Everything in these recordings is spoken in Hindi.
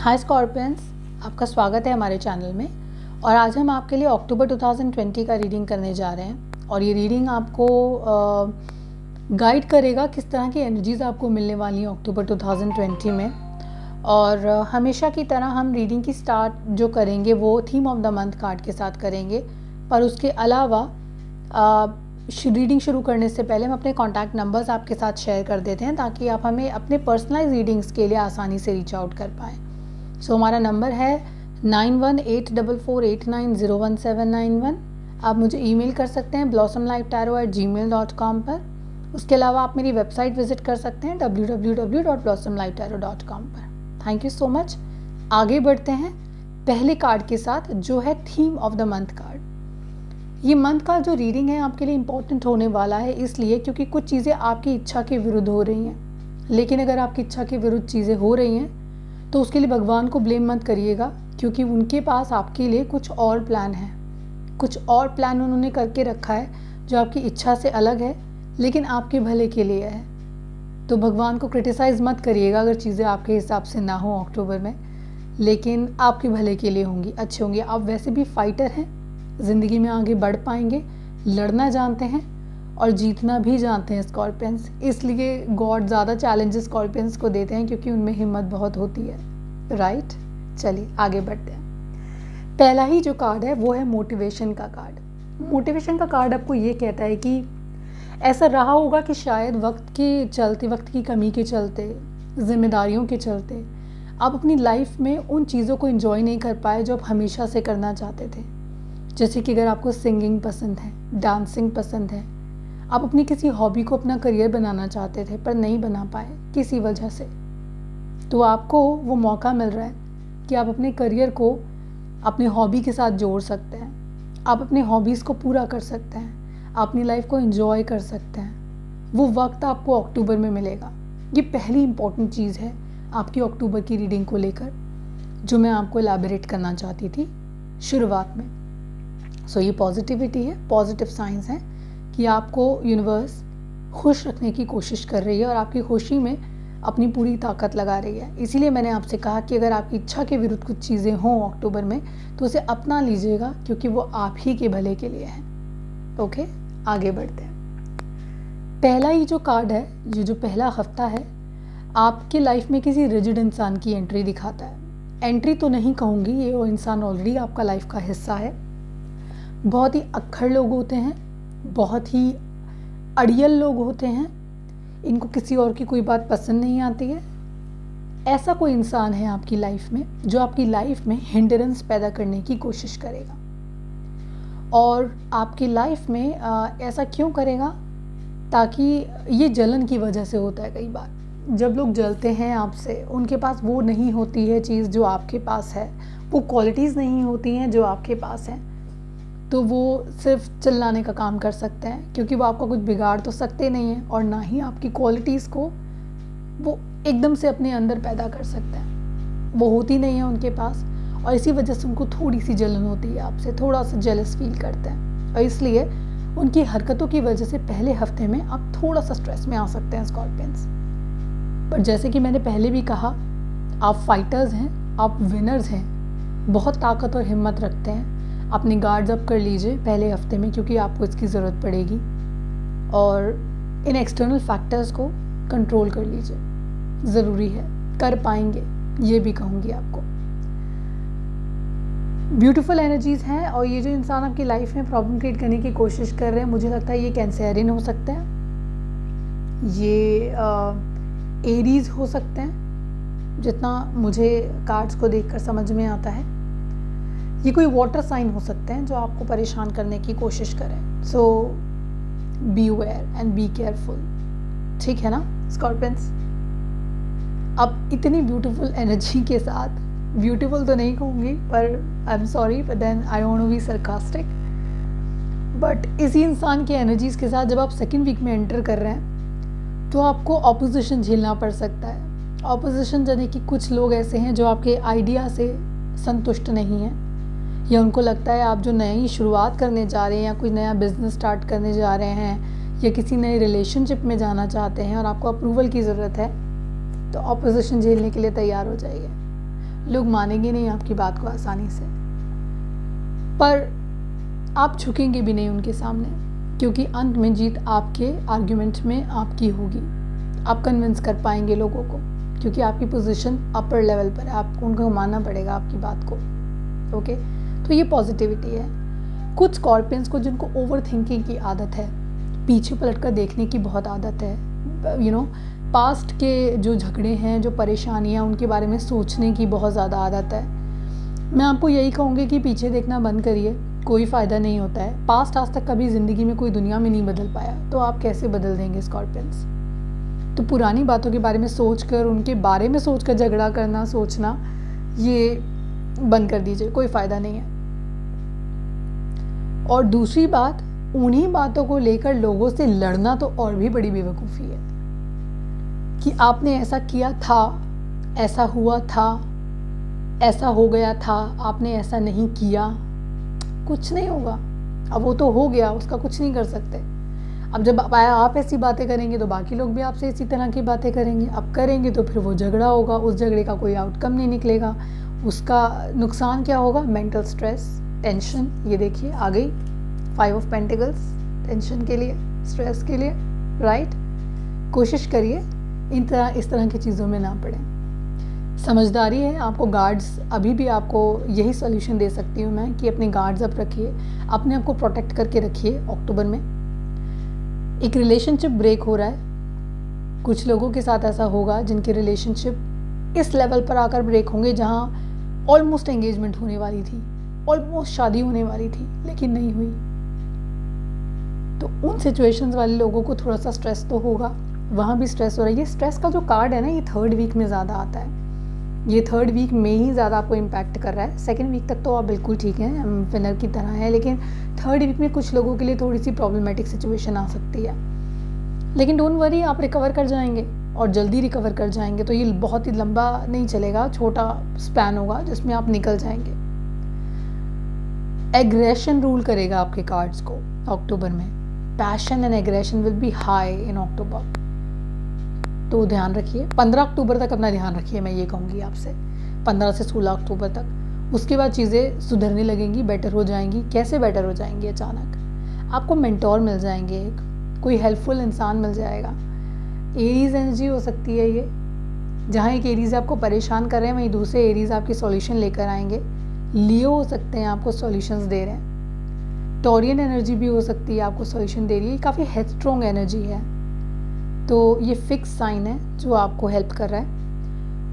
हाय स्कॉर्पियंस, आपका स्वागत है हमारे चैनल में। और आज हम आपके लिए अक्टूबर 2020 का रीडिंग करने जा रहे हैं। और ये रीडिंग आपको गाइड करेगा किस तरह की एनर्जीज़ आपको मिलने वाली हैं अक्टूबर 2020 में। और हमेशा की तरह हम रीडिंग की स्टार्ट जो करेंगे वो theme of the month card के साथ करेंगे। पर उसके अलावा रीडिंग शुरू करने से पहले हम अपने कॉन्टैक्ट नंबर्स आपके साथ शेयर कर देते हैं ताकि आप हमें अपने पर्सनलाइज रीडिंग्स के लिए आसानी से रीच आउट कर पाएँ। हमारा नंबर है 918448901791। आप मुझे ईमेल कर सकते हैं blossomlifetarot@gmail.com पर। उसके अलावा आप मेरी वेबसाइट विजिट कर सकते हैं www.blossomlifetarot.com पर। Thank you so much. आगे बढ़ते हैं पहले कार्ड के साथ जो है theme of the month card. ये मंथ का जो रीडिंग है आपके लिए इम्पोर्टेंट होने वाला है, इसलिए क्योंकि कुछ चीज़ें आपकी इच्छा के विरुद्ध हो रही हैं। लेकिन अगर आपकी इच्छा के विरुद्ध चीज़ें हो रही हैं तो उसके लिए भगवान को ब्लेम मत करिएगा, क्योंकि उनके पास आपके लिए कुछ और प्लान है। कुछ और प्लान उन्होंने करके रखा है जो आपकी इच्छा से अलग है लेकिन आपके भले के लिए है। तो भगवान को क्रिटिसाइज़ मत करिएगा अगर चीज़ें आपके हिसाब से ना हो अक्टूबर में, लेकिन आपके भले के लिए होंगी, अच्छे होंगे। आप वैसे भी फाइटर हैं, ज़िंदगी में आगे बढ़ पाएंगे, लड़ना जानते हैं और जीतना भी जानते हैं स्कॉर्पियंस। इसलिए गॉड ज़्यादा चैलेंजेस स्कॉर्पियंस को देते हैं क्योंकि उनमें हिम्मत बहुत होती है, राइट। चलिए आगे बढ़ते हैं। पहला ही जो कार्ड है वो है मोटिवेशन का कार्ड। मोटिवेशन का कार्ड आपको ये कहता है कि ऐसा रहा होगा कि शायद वक्त की कमी के चलते, जिम्मेदारियों के चलते आप अपनी लाइफ में उन चीज़ों को एंजॉय नहीं कर पाए जो आप हमेशा से करना चाहते थे। जैसे कि अगर आपको सिंगिंग पसंद है, डांसिंग पसंद है, आप अपनी किसी हॉबी को अपना करियर बनाना चाहते थे पर नहीं बना पाए किसी वजह से, तो आपको वो मौका मिल रहा है कि आप अपने करियर को अपनी हॉबी के साथ जोड़ सकते हैं। आप अपने हॉबीज़ को पूरा कर सकते हैं, आप अपनी लाइफ को एंजॉय कर सकते हैं। वो वक्त आपको अक्टूबर में मिलेगा। ये पहली इम्पॉर्टेंट चीज़ है आपकी अक्टूबर की रीडिंग को लेकर जो मैं आपको एलैबोरेट करना चाहती थी शुरुआत में। ये पॉजिटिविटी है, पॉजिटिव साइंस हैं कि आपको यूनिवर्स खुश रखने की कोशिश कर रही है और आपकी खुशी में अपनी पूरी ताकत लगा रही है। इसीलिए मैंने आपसे कहा कि अगर आपकी इच्छा के विरुद्ध कुछ चीज़ें हों अक्टूबर में तो उसे अपना लीजिएगा, क्योंकि वो आप ही के भले के लिए है। ओके, आगे बढ़ते हैं। पहला ही जो कार्ड है, जो पहला हफ्ता है, आपके लाइफ में किसी रिजिड इंसान की एंट्री दिखाता है। एंट्री तो नहीं कहूँगी, ये वो इंसान ऑलरेडी आपका लाइफ का हिस्सा है। बहुत ही अक्खड़ लोग होते हैं, बहुत ही अड़ियल लोग होते हैं, इनको किसी और की कोई बात पसंद नहीं आती है। ऐसा कोई इंसान है आपकी लाइफ में जो आपकी लाइफ में हिंड्रेंस पैदा करने की कोशिश करेगा। और आपकी लाइफ में ऐसा क्यों करेगा? ताकि ये जलन की वजह से होता है। कई बार जब लोग जलते हैं आपसे, उनके पास वो नहीं होती है चीज़ जो आपके पास है, वो क्वालिटीज़ नहीं होती हैं जो आपके पास हैं, तो वो सिर्फ चिल्लाने का काम कर सकते हैं, क्योंकि वो आपका कुछ बिगाड़ तो सकते नहीं हैं और ना ही आपकी क्वालिटीज़ को वो एकदम से अपने अंदर पैदा कर सकते हैं। वो होती नहीं है उनके पास और इसी वजह से उनको थोड़ी सी जलन होती है आपसे, थोड़ा सा जेलस फील करते हैं। और इसलिए उनकी हरकतों की वजह से पहले हफ्ते में आप थोड़ा सा स्ट्रेस में आ सकते हैं स्कॉर्पियंस। पर जैसे कि मैंने पहले भी कहा, आप फाइटर्स हैं, आप विनर्स हैं, बहुत ताकत और हिम्मत रखते हैं। अपने गार्ड्स अप कर लीजिए पहले हफ्ते में, क्योंकि आपको इसकी ज़रूरत पड़ेगी। और इन एक्सटर्नल फैक्टर्स को कंट्रोल कर लीजिए, ज़रूरी है, कर पाएंगे, ये भी कहूँगी आपको। ब्यूटीफुल एनर्जीज़ हैं और ये जो इंसान आपकी लाइफ में प्रॉब्लम क्रिएट करने की कोशिश कर रहे हैं, मुझे लगता है ये कैंसेरियन हो सकते हैं, ये एरीज हो सकते हैं, जितना मुझे कार्ड्स को देखकर समझ में आता है। ये कोई वाटर साइन हो सकते हैं जो आपको परेशान करने की कोशिश करें। So be aware and be careful, ठीक है ना स्कॉर्पियंस। अब इतनी ब्यूटीफुल एनर्जी के साथ, ब्यूटीफुल तो नहीं कहूँगी पर I am sorry, but then I don't want to be sarcastic, but इसी इंसान की एनर्जीज़ के साथ जब आप सेकेंड वीक में एंटर कर रहे हैं तो आपको ऑपोजिशन झेलना पड़ सकता है। ऑपोजिशन यानी कि कुछ लोग ऐसे हैं जो आपके आइडिया से संतुष्ट नहीं हैं, या उनको लगता है आप जो नई शुरुआत करने जा रहे हैं या कोई नया बिजनेस स्टार्ट करने जा रहे हैं या किसी नए रिलेशनशिप में जाना चाहते हैं और आपको अप्रूवल की ज़रूरत है, तो ऑपोजिशन झेलने के लिए तैयार हो जाइए। लोग मानेंगे नहीं आपकी बात को आसानी से, पर आप झुकेंगे भी नहीं उनके सामने, क्योंकि अंत में जीत आपके आर्ग्यूमेंट में आपकी होगी। आप कन्विंस कर पाएंगे लोगों को, क्योंकि आपकी पोजीशन अपर लेवल पर है, आपको उनको मानना पड़ेगा आपकी बात को। ओके, तो ये पॉजिटिविटी है। कुछ स्कॉर्पियंस को जिनको ओवर थिंकिंग की आदत है, पीछे पलट कर देखने की बहुत आदत है, पास्ट के जो झगड़े हैं, जो परेशानियां, उनके बारे में सोचने की बहुत ज़्यादा आदत है। मैं आपको यही कहूँगी कि पीछे देखना बंद करिए, कोई फ़ायदा नहीं होता है। पास्ट आज तक कभी ज़िंदगी में कोई दुनिया में नहीं बदल पाया, तो आप कैसे बदल देंगे स्कॉर्पियंस? तो पुरानी बातों के बारे में सोचकर, उनके बारे में सोचकर झगड़ा करना, सोचना, ये बंद कर दीजिए, कोई फ़ायदा नहीं है। और दूसरी बात, उन्हीं बातों को लेकर लोगों से लड़ना तो और भी बड़ी बेवकूफ़ी है कि आपने ऐसा किया था, ऐसा हुआ था, ऐसा हो गया था, आपने ऐसा नहीं किया। कुछ नहीं होगा, अब वो तो हो गया, उसका कुछ नहीं कर सकते। अब जब आप ऐसी बातें करेंगे तो बाकी लोग भी आपसे इसी तरह की बातें करेंगे। अब करेंगे तो फिर वो झगड़ा होगा, उस झगड़े का कोई आउटकम नहीं निकलेगा। उसका नुकसान क्या होगा? Mental stress, tension. ये देखिए आ गई 5 ऑफ पेंटिकल्स, टेंशन के लिए, स्ट्रेस के लिए, राइट। कोशिश करिए इस तरह की चीज़ों में ना पड़े। समझदारी है आपको। गार्ड्स, अभी भी आपको यही सोल्यूशन दे सकती हूँ मैं कि अपने गार्ड्स अप रखिए, अपने आप को प्रोटेक्ट करके रखिए। अक्टूबर में एक रिलेशनशिप ब्रेक हो रहा है, कुछ लोगों के साथ ऐसा होगा जिनके रिलेशनशिप इस लेवल पर आकर ब्रेक होंगे जहाँ ऑलमोस्ट एंगेजमेंट होने वाली थी, ऑलमोस्ट शादी होने वाली थी, लेकिन नहीं हुई। तो उन सिचुएशंस वाले लोगों को थोड़ा सा स्ट्रेस तो होगा, वहाँ भी स्ट्रेस हो रहा है। ये स्ट्रेस का जो कार्ड है ना, ये 3rd वीक में ज़्यादा आता है। ये 3rd वीक में ही ज़्यादा आपको इम्पैक्ट कर रहा है। 2nd वीक तक तो आप बिल्कुल ठीक हैं, विनर की तरह है, लेकिन 3rd वीक में कुछ लोगों के लिए थोड़ी सी प्रॉब्लमेटिक सिचुएशन आ सकती है। लेकिन डोंट वरी, आप रिकवर कर जाएंगे और जल्दी रिकवर कर जाएंगे। तो ये बहुत ही लंबा नहीं चलेगा, छोटा स्पैन होगा जिसमें आप निकल जाएंगे। एग्रेशन रूल करेगा आपके कार्ड्स को अक्टूबर में। Passion and aggression will be high in October, तो ध्यान रखिए। 15 अक्टूबर तक अपना ध्यान रखिए, मैं ये कहूँगी आपसे, 15 से 16 अक्टूबर तक। उसके बाद चीज़ें सुधरने लगेंगी, बेटर हो जाएंगी। कैसे बेटर हो जाएंगी? अचानक आपको मेंटोर मिल जाएंगे, कोई हेल्पफुल इंसान मिल जाएगा। एरीज एनर्जी हो सकती है ये, जहाँ एक एरीज आपको परेशान कर रहे हैं, वहीं दूसरे एरीज आपकी सॉल्यूशन लेकर आएंगे। लियो हो सकते हैं, आपको सॉल्यूशंस दे रहे हैं। टॉरियन एनर्जी भी हो सकती है, आपको सॉल्यूशन दे रही है। काफ़ी हेडस्ट्रॉन्ग एनर्जी है, तो ये फिक्स साइन है जो आपको हेल्प कर रहा है।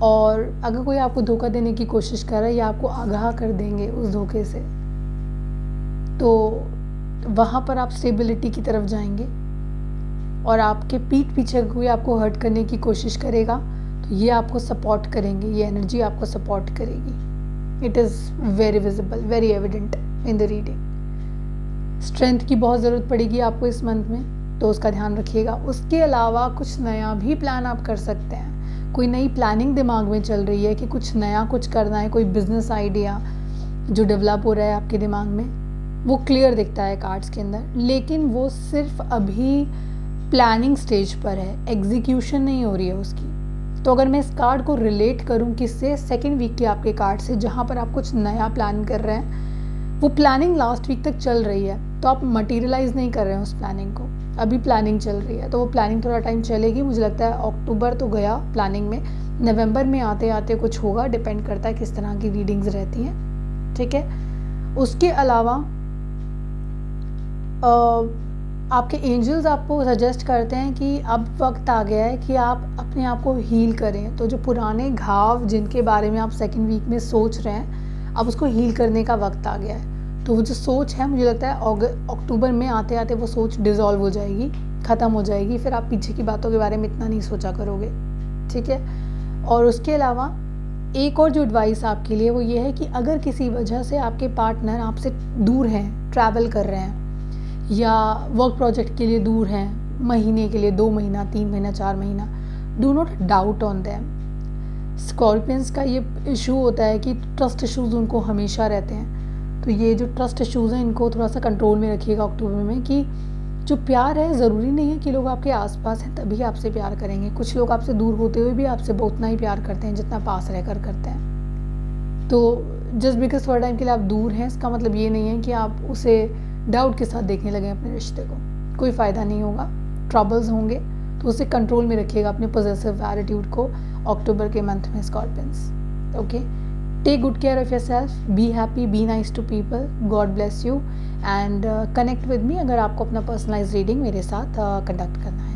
और अगर कोई आपको धोखा देने की कोशिश कर रहा है, या आपको आगाह कर देंगे उस धोखे से, तो वहाँ पर आप स्टेबिलिटी की तरफ जाएंगे। और आपके पीठ पीछे कोई आपको हर्ट करने की कोशिश करेगा, तो ये आपको सपोर्ट करेंगे, ये एनर्जी आपको सपोर्ट करेगी। It is very visible, very evident in the reading. Strength की बहुत ज़रूरत पड़ेगी आपको इस मंथ में, तो उसका ध्यान रखिएगा। उसके अलावा कुछ नया भी प्लान आप कर सकते हैं। कोई नई प्लानिंग दिमाग में चल रही है कि कुछ नया कुछ करना है, कोई बिजनेस आइडिया जो डेवलप हो रहा है आपके दिमाग में, वो क्लियर दिखता है कार्ड्स के अंदर, लेकिन वो सिर्फ अभी प्लानिंग स्टेज पर है, एग्जीक्यूशन नहीं हो रही है उसकी। तो अगर मैं इस कार्ड को रिलेट करूं किससे? 2nd वीक के आपके कार्ड से, जहां पर आप कुछ नया प्लान कर रहे हैं। वो प्लानिंग लास्ट वीक तक चल रही है, तो आप मटेरियलाइज नहीं कर रहे हैं उस प्लानिंग को, अभी प्लानिंग चल रही है। तो वो प्लानिंग थोड़ा टाइम चलेगी, मुझे लगता है अक्टूबर तो गया प्लानिंग में, नवंबर में आते आते कुछ होगा, डिपेंड करता है किस तरह की रीडिंग्स रहती हैं, ठीक है। उसके अलावा आपके एंजल्स आपको सजेस्ट करते हैं कि अब वक्त आ गया है कि आप अपने आप को हील करें। तो जो पुराने घाव जिनके बारे में आप 2nd वीक में सोच रहे हैं, अब उसको हील करने का वक्त आ गया है। तो वो जो सोच है, मुझे लगता है अक्टूबर में आते आते वो सोच डिज़ोल्व हो जाएगी, ख़त्म हो जाएगी। फिर आप पीछे की बातों के बारे में इतना नहीं सोचा करोगे, ठीक है। और उसके अलावा एक और जो एडवाइस आपके लिए वो ये है कि अगर किसी वजह से आपके पार्टनर आपसे दूर हैं, ट्रैवल कर रहे हैं, या वर्क प्रोजेक्ट के लिए दूर हैं, महीने के लिए, 2 महीना, 3 महीना, 4 महीना, do not doubt on them. Scorpions का ये इशू होता है कि ट्रस्ट इश्यूज उनको हमेशा रहते हैं। तो ये जो ट्रस्ट इश्यूज हैं, इनको थोड़ा सा कंट्रोल में रखिएगा अक्टूबर में। कि जो प्यार है, ज़रूरी नहीं है कि लोग आपके आसपास हैं तभी आपसे प्यार करेंगे। कुछ लोग आपसे दूर होते हुए भी आपसे उतना ही प्यार करते हैं जितना पास रहकर करते हैं। तो जस्ट बिकॉज थोड़ा टाइम के लिए आप दूर हैं, इसका मतलब ये नहीं है कि आप उसे डाउट के साथ देखने लगें अपने रिश्ते को। कोई फ़ायदा नहीं होगा, ट्रबल्स होंगे, तो उसे कंट्रोल में रखिएगा अपने पॉजिटिव एटीट्यूड को अक्टूबर के मंथ में scorpions. Okay, take good care of yourself, be happy, be nice to people, God bless you and connect with me अगर आपको अपना पर्सनलाइज रीडिंग मेरे साथ कंडक्ट करना है।